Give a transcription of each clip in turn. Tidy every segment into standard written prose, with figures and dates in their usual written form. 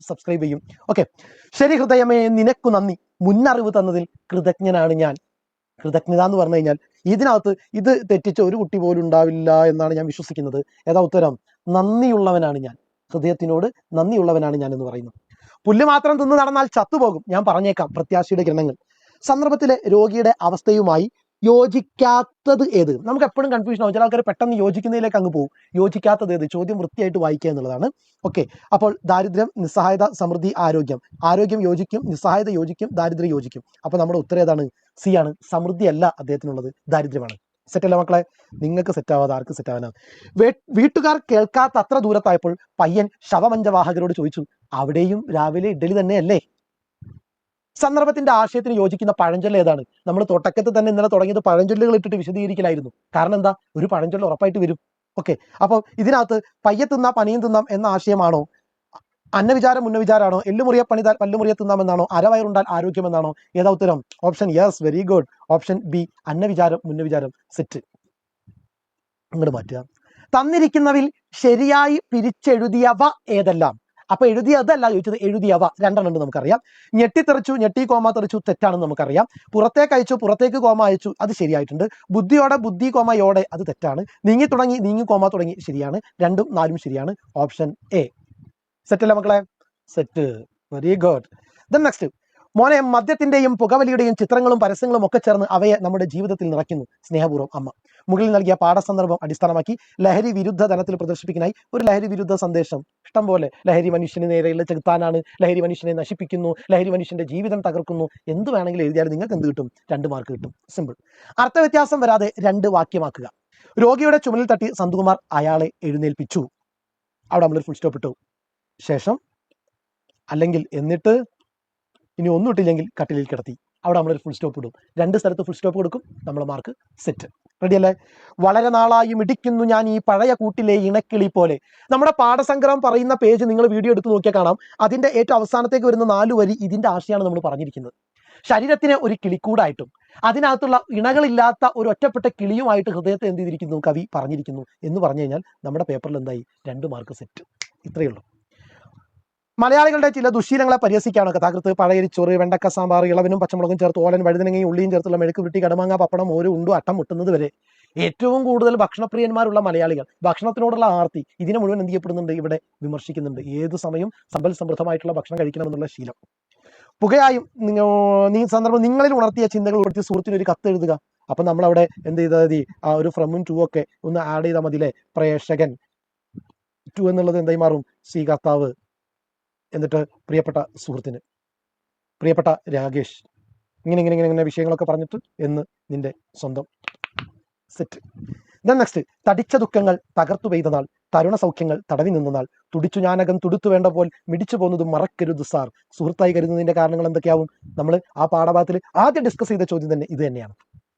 Subscribe ചെയ്യും. Okay, ശരി ഹൃദയമേ നിനക്കു നന്ദി, മുന്നറിവ് തന്നതിൽ കൃതജ്ഞനാണ് ഞാൻ. കൃതജ്ഞത എന്ന് പറഞ്ഞു കഴിഞ്ഞാൽ ഇതിനകത്ത് ഇത് തെറ്റിച്ച ഒരു കുട്ടി പോലും ഉണ്ടാവില്ല എന്നാണ് ഞാൻ വിശ്വസിക്കുന്നത്. ഏതാ ഉത്തരം? നന്ദിയുള്ളവനാണ് ഞാൻ, ഹൃദയത്തിനോട് നന്ദിയുള്ളവനാണ് ഞാൻ എന്ന് പറയുന്നു. പുല്ല് മാത്രം തിന്ന് നടന്നാൽ ചത്തുപോകും, ഞാൻ പറഞ്ഞേക്കാം പ്രത്യാശയുടെ കിരണങ്ങൾ. സന്ദർഭത്തിലെ രോഗിയുടെ അവസ്ഥയുമായി യോജിക്കാത്തത് ഏത്? നമുക്ക് എപ്പോഴും കൺഫ്യൂഷൻ ആവും. ചില ആൾക്കാർ പെട്ടെന്ന് യോജിക്കുന്നതിലേക്ക് അങ്ങ് പോകും. യോജിക്കാത്തത് ഏത്? ചോദ്യം വൃത്തിയായിട്ട് വായിക്കുക എന്നുള്ളതാണ്. ഓക്കെ, അപ്പോൾ ദാരിദ്ര്യം, നിസ്സഹായത, സമൃദ്ധി, ആരോഗ്യം. ആരോഗ്യം യോജിക്കും, നിസ്സഹായത യോജിക്കും, ദാരിദ്ര്യം യോജിക്കും. അപ്പോൾ നമ്മുടെ ഉത്തരം ഏതാണ്? സി ആണ്. സമൃദ്ധി അല്ല അദ്ദേഹത്തിനുള്ളത്, ദാരിദ്ര്യമാണ്. സെറ്റല്ല മക്കളെ? നിങ്ങൾക്ക് സെറ്റാവാതെ ആർക്ക് സെറ്റാവാനാണ്? വീട്ടുകാർ കേൾക്കാത്ത അത്ര ദൂരത്തായപ്പോൾ പയ്യൻ ശവമഞ്ചവാഹകരോട് ചോദിച്ചു, അവിടെയും രാവിലെ ഇഡ്ഡലി തന്നെയല്ലേ? സന്ദർഭത്തിന്റെ ആശയത്തിന് യോജിക്കുന്ന പഴഞ്ചൊല്ല് ഏതാണ്? നമ്മൾ തുടക്കത്തിൽ തന്നെ ഇന്നലെ തുടങ്ങിയത് പഴഞ്ചൊല്ലുകൾ ഇട്ടിട്ട് വിശദീകരിക്കലായിരുന്നു. കാരണം എന്താ? ഒരു പഴഞ്ചൊല്ല് ഉറപ്പായിട്ട് വരും. ഓക്കെ, അപ്പോൾ ഇതിനകത്ത് പയ്യെ തിന്നാം പനിയും തിന്നാം എന്ന ആശയമാണോ? അന്നവിചാരം മുന്നവിചാരമാണോ? എല്ലുമുറിയെ പണിതാൽ പല്ലുമുറിയെ തിന്നാമെന്നാണോ? അരവയറുണ്ടാൽ ആരോഗ്യമെന്നാണോ? ഏതാ ഉത്തരം? Option yes, very good. Option B, അന്നവിചാരം മുന്നവിചാരം. സെറ്റ്. ഇങ്ങോട്ട് മാറ്റുക. തന്നിരിക്കുന്നതിൽ ശരിയായി പിരിച്ചെഴുതിയവ ഏതെല്ലാം? അപ്പൊ എഴുതിയതല്ല ചോദിച്ചത്, എഴുതിയവ രണ്ടെണ്ണം ഉണ്ട് നമുക്കറിയാം. ഞെട്ടിത്തെറിച്ചു, ഞെട്ടി കോമ തെറിച്ചു, തെറ്റാണെന്ന് നമുക്കറിയാം. പുറത്തേക്ക് അയച്ചു, പുറത്തേക്ക് കോമ അയച്ചു, അത് ശരിയായിട്ടുണ്ട്. ബുദ്ധിയോടെ, ബുദ്ധി കോമയോടെ, അത് തെറ്റാണ്. നീങ്ങി തുടങ്ങി, നീങ്ങി കോമ തുടങ്ങി, ശരിയാണ്. 2ഉം 4ഉം ശരിയാണ്. Option A. സെറ്റല്ലേ മക്കളെ? Set, very good. Then next, മോനെ മദ്യത്തിന്റെയും പുകവലിയുടെയും ചിത്രങ്ങളും പരസ്യങ്ങളും ഒക്കെ ചേർന്ന് അവയെ നമ്മുടെ ജീവിതത്തിൽ നിറയ്ക്കുന്നു. സ്നേഹപൂർവ്വം അമ്മ. മുകളിൽ നൽകിയ പാഠസന്ദർഭം അടിസ്ഥാനമാക്കി ലഹരി വിരുദ്ധ തലത്തിൽ പ്രദർശിപ്പിക്കാനായി ഒരു ലഹരി വിരുദ്ധ സന്ദേശം ഇഷ്ടം പോലെ. ലഹരി മനുഷ്യന് നേരെയുള്ള ചെകുത്താനാണ്, ലഹരി മനുഷ്യനെ നശിപ്പിക്കുന്നു, ലഹരി മനുഷ്യന്റെ ജീവിതം തകർക്കുന്നു, എന്ത് വേണമെങ്കിലും എഴുതിയാലും നിങ്ങൾക്ക് എന്ത് കിട്ടും? 2 മാർക്ക് കിട്ടും. സിമ്പിൾ. അർത്ഥവ്യത്യാസം വരാതെ 2 വാക്യമാക്കുക. രോഗിയുടെ ചുമലിൽ തട്ടി സന്തുകുമാർ അയാളെ എഴുന്നേൽപ്പിച്ചു. അവിടെ നമ്മളൊരു ഫുൾ സ്റ്റോപ്പ് ഇട്ടു. ശേഷം അല്ലെങ്കിൽ എന്നിട്ട് ഇനി ഒന്നും ഇട്ടില്ലെങ്കിൽ കട്ടിലിൽ കിടത്തി. അവിടെ നമ്മളൊരു ഫുൾ സ്റ്റോപ്പ് ഇടും. 2 സ്ഥലത്ത് ഫുൾ സ്റ്റോപ്പ് കൊടുക്കും. നമ്മളെ മാർക്ക് സെറ്റ്. റെഡിയല്ലേ? വളരെ നാളായി മിടിക്കുന്നു ഞാൻ ഈ പഴയ കൂട്ടിലെ ഇണക്കിളി പോലെ. നമ്മുടെ പാഠസംഗ്രഹം പറയുന്ന പേജ് നിങ്ങൾ വീഡിയോ എടുത്ത് നോക്കിയാൽ കാണാം. അതിന്റെ ഏറ്റവും അവസാനത്തേക്ക് വരുന്ന 4 വരി ഇതിന്റെ ആശയമാണ് നമ്മൾ പറഞ്ഞിരിക്കുന്നത്. ശരീരത്തിനെ ഒരു കിളിക്കൂടായിട്ടും അതിനകത്തുള്ള ഇണകളില്ലാത്ത ഒരു ഒറ്റപ്പെട്ട കിളിയുമായിട്ട് ഹൃദയത്തെ എന്ത് ചെയ്തിരിക്കുന്നു? കവി പറഞ്ഞിരിക്കുന്നു എന്ന് പറഞ്ഞു കഴിഞ്ഞാൽ നമ്മുടെ പേപ്പറിൽ എന്തായി? 2 മാർക്ക് സെറ്റ്. ഇത്രയേ ഉള്ളൂ. മലയാളികളുടെ ചില ദുശീലങ്ങളെ പരിഹസിക്കാണ് കഥാകൃത്ത്. പഴയരിച്ചോറ്, വെണ്ടക്ക സാമ്പാർ, ഇളവനും പച്ചമുളകും ചേർത്ത്, ഓലൻ, വഴുതനങ്ങയും ഉള്ളിയും ചേർത്തുള്ള മെഴുക്ക് വിട്ടി, കടമാങ്ങ, പപ്പടം, ഓരോ ഉണ്ടു അട്ടം മുട്ടുന്നത് വരെ. ഏറ്റവും കൂടുതൽ ഭക്ഷണപ്രിയന്മാരുള്ള മലയാളികൾ, ഭക്ഷണത്തിനോടുള്ള ആർത്തി, ഇതിനെ മുഴുവൻ എന്ത് ചെയ്യപ്പെടുന്നുണ്ട്? ഇവിടെ വിമർശിക്കുന്നുണ്ട്. ഏതു സമയം സമ്പൽ സമൃദ്ധമായിട്ടുള്ള ഭക്ഷണം കഴിക്കണമെന്നുള്ള ശീലം. പുകയായും നീ സന്ദർഭം നിങ്ങളിൽ ഉണർത്തിയ ചിന്തകൾ ഉണർത്തി സുഹൃത്തിന് ഒരു കത്ത് എഴുതുക. അപ്പൊ നമ്മളവിടെ എന്ത് ചെയ്താൽ മതി? ആ ഒരു ഫ്രമും ടു ഒക്കെ ഒന്ന് ആഡ് ചെയ്താൽ മതിയില്ലേ? പ്രേക്ഷകൻ 2 എന്നുള്ളത് എന്തായി മാറും? സ്വീകർത്താവ്. എന്നിട്ട് പ്രിയപ്പെട്ട സുഹൃത്തിന്, പ്രിയപ്പെട്ട രാകേഷ്, ഇങ്ങനെ വിഷയങ്ങളൊക്കെ പറഞ്ഞിട്ട് എന്ന് നിന്റെ സ്വന്തം. സെറ്റ്. ദെൻ നെക്സ്റ്റ്, തടിച്ച ദുഃഖങ്ങൾ തകർത്തു പെയ്ത നാൾ, തരുണ സൗഖ്യങ്ങൾ തടവി നിന്ന നാൾ, തുടിച്ചു ഞാനകം തുടുത്തു വേണ്ട പോൽ മിടിച്ചു പോകുന്നതും മറക്കരുത് സാർ. സുഹൃത്തായി കരുതുന്നതിന്റെ കാരണങ്ങൾ എന്തൊക്കെയാവും? നമ്മൾ ആ പാഠഭാഗത്തിൽ ആദ്യം ഡിസ്കസ് ചെയ്ത ചോദ്യം തന്നെ ഇത് തന്നെയാണ്.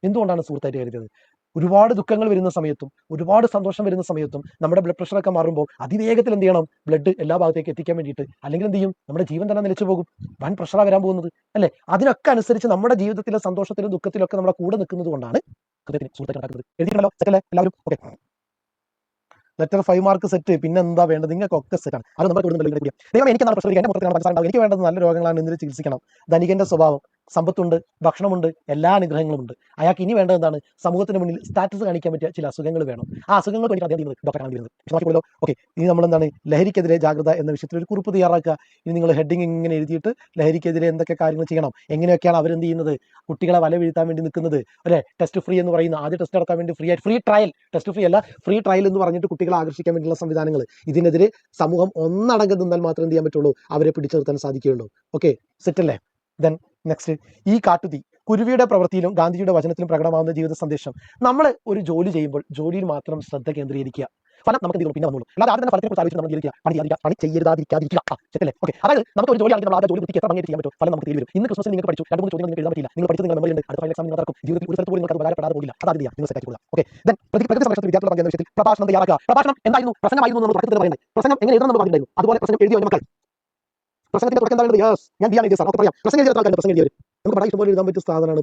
എന്തുകൊണ്ടാണ് സുഹൃത്തായിട്ട് കരുതിയത്? ഒരുപാട് ദുഃഖങ്ങൾ വരുന്ന സമയത്തും ഒരുപാട് സന്തോഷം വരുന്ന സമയത്തും നമ്മുടെ ബ്ലഡ് പ്രഷറൊക്കെ മാറുമ്പോൾ അതിവേഗത്തിൽ എന്ത് ചെയ്യണം? ബ്ലഡ് എല്ലാ ഭാഗത്തേക്ക് എത്തിക്കാൻ വേണ്ടിയിട്ട്. അല്ലെങ്കിൽ എന്ത് ചെയ്യും? നമ്മുടെ ജീവൻ തന്നെ നിലച്ചു പോകും. വൻ പ്രഷറാണ് വരാൻ പോകുന്നത് അല്ലേ? അതിനൊക്കെ അനുസരിച്ച് നമ്മുടെ ജീവിതത്തിലെ സന്തോഷത്തിലും ദുഃഖത്തിലും ഒക്കെ നമ്മുടെ കൂടെ നിൽക്കുന്നത് കൊണ്ടാണ് ഹൃദയത്തിന് സുഹൃത്തായിട്ട് ഉണ്ടാക്കുന്നത്. എഴുതിയിട്ടുണ്ടല്ലോ? സെറ്റല്ലേ എല്ലാവരും? Okay, letter 5 mark set. പിന്നെ എന്താ വേണ്ടത്? നിങ്ങൾക്കൊക്കെ സെറ്റാണ്. അത് നമ്മുടെ കൂടുതൽ ദൈവം എനിക്ക് പ്രശ്നം എന്റെ പുറത്തേക്കാണ് മനസ്സിലാവും. എനിക്ക് വേണ്ടത് നല്ല രോഗങ്ങളാണ്, എന്തിന് ചികിത്സിക്കണം. ധനികന്റെ സ്വഭാവം, സമ്പത്തുണ്ട്, ഭക്ഷണമുണ്ട്, എല്ലാ അനുഗ്രഹങ്ങളും ഉണ്ട്. അയാൾക്ക് ഇനി വേണ്ടത് എന്താണ്? സമൂഹത്തിന് മുന്നിൽ സ്റ്റാറ്റസ് കാണിക്കാൻ പറ്റിയ ചില അസുഖങ്ങൾ വേണം. ആ അസുഖങ്ങൾ വേണ്ടി അദ്ദേഹം ഡോക്ടറെ കാണാൻ വരുന്നത്. ഓക്കെ, ഇനി നമ്മൾ എന്താണ്? ലഹരിക്കെതിരെ ജാഗ്രത എന്ന വിഷയത്തിൽ ഒരു കുറിപ്പ് തയ്യാറാക്കുക. ഇനി നിങ്ങൾ ഹെഡിങ് ഇങ്ങനെ എഴുതിയിട്ട് ലഹരിക്കെതിരെ എന്തൊക്കെ കാര്യങ്ങൾ ചെയ്യണം, എങ്ങനെയൊക്കെയാണ് അവരെന്ത് ചെയ്യുന്നത്? കുട്ടികളെ വല വീഴ്ത്താൻ വേണ്ടി നിൽക്കുന്നത് അല്ലെ? ടെസ്റ്റ് ഫ്രീ എന്ന് പറയുന്ന, ആദ്യ ടെസ്റ്റ് നടത്താൻ വേണ്ടി ഫ്രീ ആയിട്ട്, ഫ്രീ ട്രയൽ, ടെസ്റ്റ് ഫ്രീ അല്ല, ഫ്രീ ട്രയൽ എന്ന് പറഞ്ഞിട്ട് കുട്ടികളെ ആകർഷിക്കാൻ വേണ്ടിയുള്ള സംവിധാനങ്ങൾ. ഇതിനെതിരെ സമൂഹം ഒന്നടങ്കം നിന്നാൽ മാത്രമേ എന്ത് ചെയ്യാൻ പറ്റുള്ളൂ? അവരെ പിടിച്ചു നിർത്താൻ സാധിക്കുകയുള്ളൂ. ഓക്കെ, സെറ്റല്ലേ? ദെൻ നെക്സ്റ്റ്, ഈ കാട്ടുതീ കുരുവിയുടെ പ്രവൃത്തിയിലും ഗാന്ധിജിയുടെ വചനത്തിലും പ്രകടമാകുന്ന ജീവിത സന്ദേശം. നമ്മൾ ഒരു ജോലി ചെയ്യുമ്പോൾ ജോലിയിൽ മാത്രം ശ്രദ്ധ കേന്ദ്രീകരിക്കുക. ഫലം നമുക്ക് എന്ത് പിന്നെ വന്നുള്ളൂ. അല്ലാതെ ആദ്യം തന്നെ ഫലത്തെ കുറിച്ച് ആലോചിച്ച് നമ്മൾ ജീവിക്കുക, പണി ചെയ്യരുതാതിരിക്കാതിരിക്കുക. സെറ്റല്ലേ? ഓക്കെ, അതായത് നമുക്ക് ഒരു ജോലി ആണെങ്കിൽ നമ്മൾ ആ ജോലി വൃത്തിക്ക് എത്ര ഭംഗിയായിട്ട് ചെയ്യാൻ പറ്റും? ഫലം നമുക്ക് തിരികെ വരും. ഇന്ന് ക്രിസ്മസിൽ നിങ്ങൾക്ക് പഠിച്ചു 2-3 ചോദ്യങ്ങൾ നിങ്ങൾക്ക് എഴുതാൻ പറ്റില്ല. നിങ്ങൾ പഠിച്ചത് നിങ്ങൾ മെമ്മറിയുണ്ട്. അടുത്ത ഫൈനൽ എക്സാം നിങ്ങൾ നടക്കും. ജീവിതത്തിൽ ഒരു സ്ഥലത്ത് പോലും നിങ്ങൾക്ക് ഉപകാരപ്പെടാതെ പോകില്ല. അത് ആദ്യം നിങ്ങൾ സെറ്റ് ആക്കി കൊടുക്കുക. ഓക്കെ, ദെൻ പ്രകൃതി സംരക്ഷണത്തിൽ വിദ്യാർത്ഥികളുടെ പങ്കെന്ന വിഷയത്തിൽ പ്രഭാഷണം തയ്യാറാക്കുക. പ്രഭാഷണം എന്തായിരുന്നു? പ്രസംഗമായിരുന്നു നമ്മൾ തുടക്കത്തിൽ പറയുന്നത്. പ്രസംഗം എങ്ങനെ എഴുതണം നമ്മൾ പറഞ്ഞിട്ടുണ്ടായിരുന്നു. അതുപോലെ പ്രസംഗം എഴുതിയ മക്കൾ, പ്രസംഗത്തിന്റെ തുടക്കം എന്താണ്? യെസ്, ഞാൻ ബിയാണ് എഴുതിയ സാർ. ഒക്കെ പറയാം. പ്രസംഗം എഴുതിയ ആൾക്കാരുടെ പ്രസംഗം എഴുതിയവർ നമുക്ക് വളരെ ഇഷ്ടംപോലെ എഴുതാൻ പറ്റിയ സാധനമാണ്.